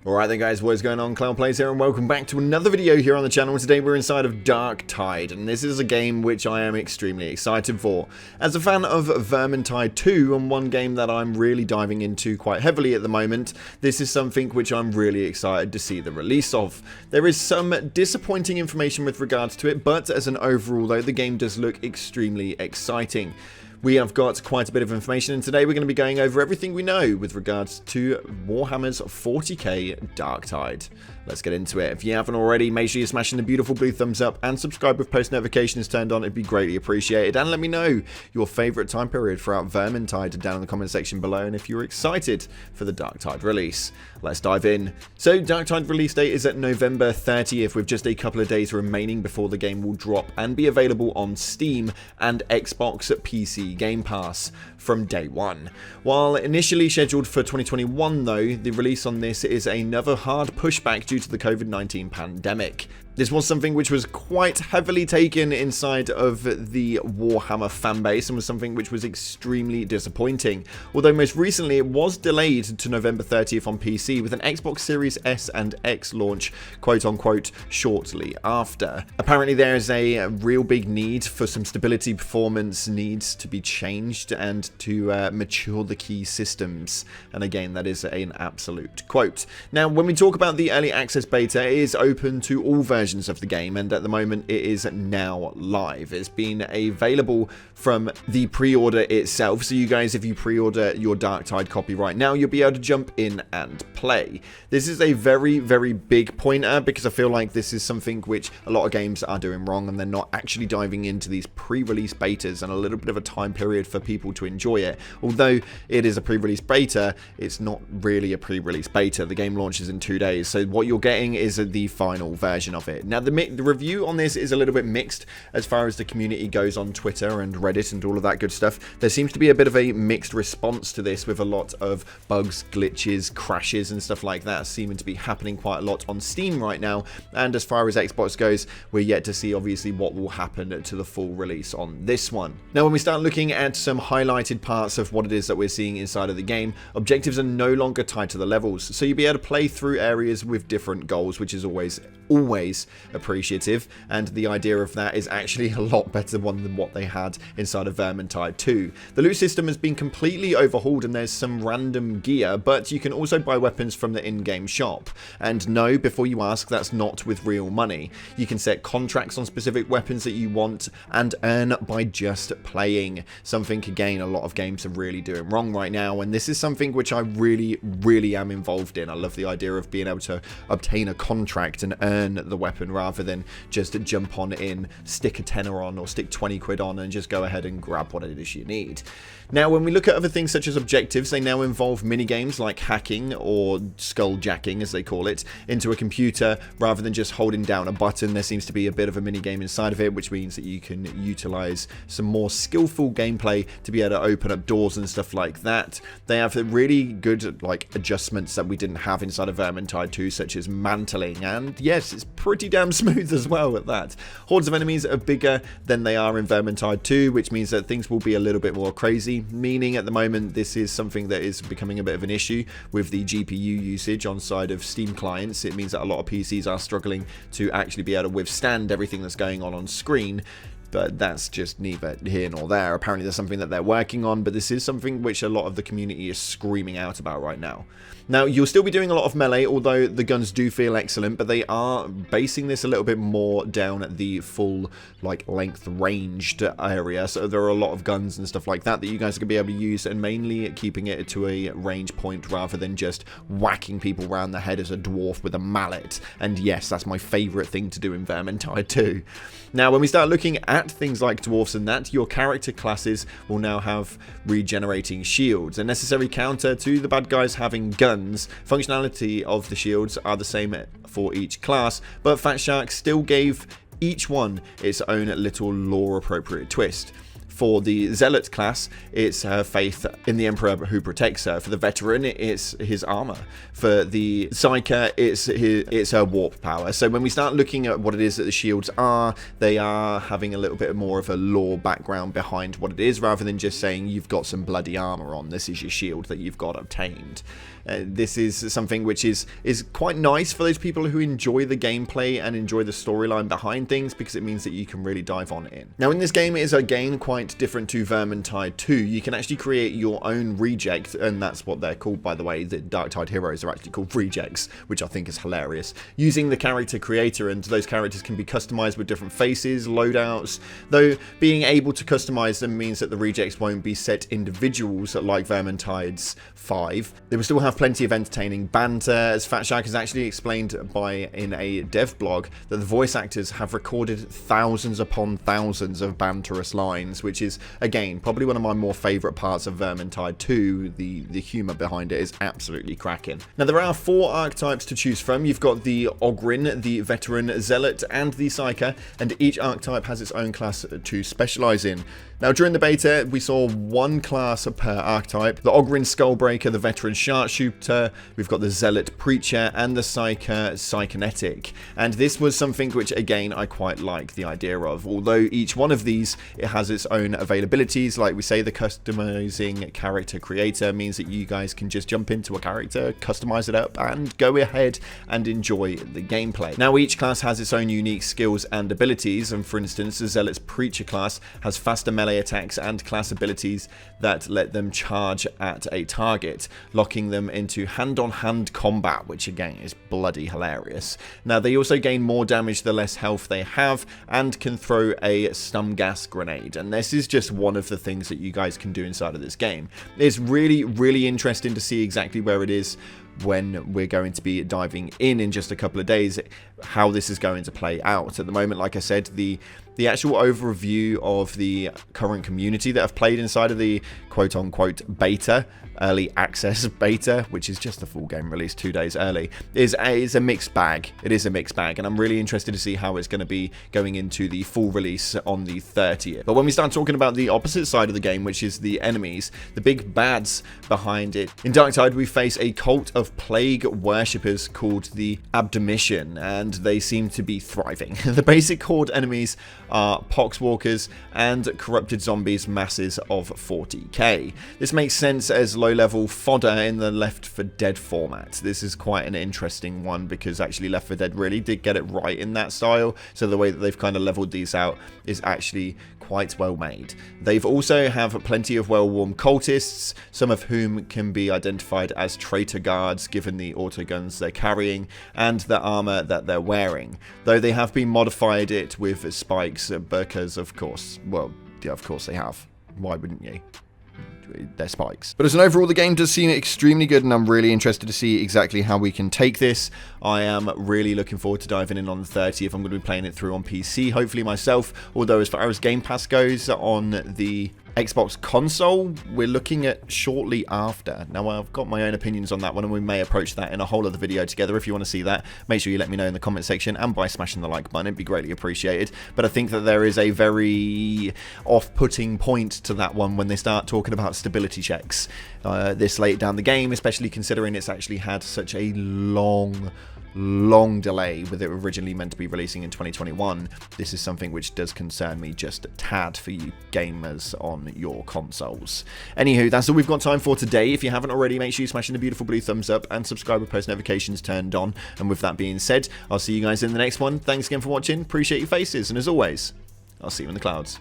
Alright then guys, what is going on? Cloud Plays here and welcome back to another video here on the channel. Today we're inside of Darktide, and this is a game which I am extremely excited for. As a fan of Vermintide 2, and one game that I'm really diving into quite heavily at the moment, this is something which I'm really excited to see the release of. There is some disappointing information with regards to it, but as an overall though, the game does look extremely exciting. We have got quite a bit of information, and today we're going to be going over everything we know with regards to Warhammer's 40k Darktide. Let's get into it. If you haven't already, make sure you're smashing the beautiful blue thumbs up and subscribe with post notifications turned on. It'd be greatly appreciated. And let me know your favourite time period throughout Vermintide down in the comment section below, and if you're excited for the Darktide release. Let's dive in. So Darktide release date is at November 30th, with just a couple of days remaining before the game will drop and be available on Steam and Xbox PC Game Pass from day one. While initially scheduled for 2021 though, the release on this is another hard pushback due to the COVID-19 pandemic. This was something which was quite heavily taken inside of the Warhammer fanbase and was something which was extremely disappointing. Although most recently it was delayed to November 30th on PC, with an Xbox Series S and X launch quote unquote shortly after. Apparently there is a real big need for some stability. Performance needs to be changed and to mature the key systems, and again that is an absolute quote. Now when we talk about the early access beta, it is open to all versions of the game, and at the moment it is now live. It's been available from the pre-order itself, so you guys, if you pre-order your Darktide copy right now, you'll be able to jump in and play. This is a very big pointer, because I feel like this is something which a lot of games are doing wrong, and they're not actually diving into these pre-release betas and a little bit of a time period for people to enjoy it. Although it is a pre-release beta, it's not really a pre-release beta. The game launches in 2 days, so what you're getting is the final version of it. Now the review on this is a little bit mixed as far as the community goes on Twitter and Reddit and all of that good stuff. There seems to be a bit of a mixed response to this, with a lot of bugs, glitches, crashes and stuff like that seeming to be happening quite a lot on Steam right now. And as far as Xbox goes, we're yet to see obviously what will happen to the full release on this one. Now when we start looking at some highlighted parts of what it is that we're seeing inside of the game, objectives are no longer tied to the levels, so you'll be able to play through areas with different goals, which is always appreciative, and the idea of that is actually a lot better one than what they had inside of Vermintide 2. The loot system has been completely overhauled, and there's some random gear, but you can also buy weapons from the in-game shop. And no, before you ask, that's not with real money. You can set contracts on specific weapons that you want and earn by just playing. Something again a lot of games are really doing wrong right now, and this is something which I really am involved in. I love the idea of being able to obtain a contract and earn the weapon rather than just jump on in, stick a tenner on or stick 20 quid on and just go ahead and grab what it is you need. Now when we look at other things such as objectives, they now involve minigames like hacking, or skulljacking as they call it, into a computer rather than just holding down a button. There seems to be a bit of a minigame inside of it, which means that you can utilize some more skillful gameplay to be able to open up doors and stuff like that. They have really good adjustments that we didn't have inside of Vermintide 2, such as mantling, and yes, it's pretty damn smooth as well at that. Hordes of enemies are bigger than they are in Vermintide 2, which means that things will be a little bit more crazy, meaning at the moment this is something that is becoming a bit of an issue with the GPU usage on side of Steam clients. It means that a lot of PCs are struggling to actually be able to withstand everything that's going on screen. But that's just neither here nor there. Apparently there's something that they're working on, but this is something which a lot of the community is screaming out about right now. Now, you'll still be doing a lot of melee, although the guns do feel excellent, but they are basing this a little bit more down at the full, length ranged area. So there are a lot of guns and stuff like that you guys are going to be able to use, and mainly keeping it to a range point rather than just whacking people around the head as a dwarf with a mallet. And yes, that's my favourite thing to do in Vermintide 2. Now, when we start looking at things like dwarfs and that, your character classes will now have regenerating shields, a necessary counter to the bad guys having guns. Functionality of the shields are the same for each class, but Fat Shark still gave each one its own little lore appropriate twist. For the Zealot class, it's her faith in the Emperor who protects her. For the Veteran, it's his armor. For the Psyker, it's her warp power. So when we start looking at what it is that the shields are, they are having a little bit more of a lore background behind what it is, rather than just saying you've got some bloody armor on, this is your shield that you've got obtained. This is something which is quite nice for those people who enjoy the gameplay and enjoy the storyline behind things, because it means that you can really dive on in. Now in this game, it is again quite different to Vermintide 2. You can actually create your own reject, and that's what they're called, by the way. The Darktide heroes are actually called rejects, which I think is hilarious. Using the character creator, and those characters can be customized with different faces, loadouts, though being able to customize them means that the rejects won't be set individuals like Vermintide's 5. They will still have plenty of entertaining banter, as Fat Shack has actually explained in a dev blog that the voice actors have recorded thousands upon thousands of banterous lines, which is, again, probably one of my more favourite parts of Vermintide 2. The humour behind it is absolutely cracking. Now, there are 4 archetypes to choose from. You've got the Ogryn, the Veteran, Zealot, and the Psyker, and each archetype has its own class to specialise in. Now, during the beta, we saw 1 class per archetype. The Ogryn Skullbreaker, the Veteran Sharpshooter, we've got the Zealot Preacher, and the Psyker Psychonetic. And this was something which, again, I quite like the idea of. Although each one of these, it has its own availabilities. Like we say, the customizing character creator means that you guys can just jump into a character, customize it up, and go ahead and enjoy the gameplay. Now, each class has its own unique skills and abilities. And for instance, the Zealot's Preacher class has faster melee attacks and class abilities that let them charge at a target, locking them into hand-on-hand combat, which again is bloody hilarious. Now, they also gain more damage the less health they have, and can throw a stun gas grenade, and this is just one of the things that you guys can do inside of this game. It's really interesting to see exactly where it is when we're going to be diving in just a couple of days, how this is going to play out. At the moment, like I said, the actual overview of the current community that have played inside of the quote-unquote beta, early access beta, which is just the full game released 2 days early, is a mixed bag. It is a mixed bag, and I'm really interested to see how it's going to be going into the full release on the 30th. But when we start talking about the opposite side of the game, which is the enemies, the big bads behind it, in Darktide we face a cult of plague worshippers called the Abdomission, and they seem to be thriving. The basic horde enemies are poxwalkers and corrupted zombies, masses of 40k. This makes sense as low-level fodder in the Left 4 Dead format. This is quite an interesting one, because actually Left 4 Dead really did get it right in that style, so the way that they've kind of leveled these out is actually quite well made. They've also have plenty of well-worn cultists, some of whom can be identified as traitor guards given the autoguns they're carrying and the armor that they're wearing, though they have been modified it with spikes because, of course, well, yeah, of course they have. Why wouldn't you? They're spikes. But as an overall, the game does seem extremely good, and I'm really interested to see exactly how we can take this. I am really looking forward to diving in on the 30th. I'm going to be playing it through on PC, hopefully myself, although as far as Game Pass goes on the Xbox console, we're looking at shortly after. Now, I've got my own opinions on that one, and we may approach that in a whole other video together. If you want to see that, make sure you let me know in the comment section, and by smashing the like button, it'd be greatly appreciated. But I think that there is a very off-putting point to that one when they start talking about stability checks this late down the game, especially considering it's actually had such a long delay with it originally meant to be releasing in 2021. This is something which does concern me just a tad for you gamers on your consoles. Anywho, that's all we've got time for today. If you haven't already, make sure you smash in the beautiful blue thumbs up and subscribe with post notifications turned on. And with that being said, I'll see you guys in the next one. Thanks again for watching. Appreciate your faces, and as always, I'll see you in the clouds.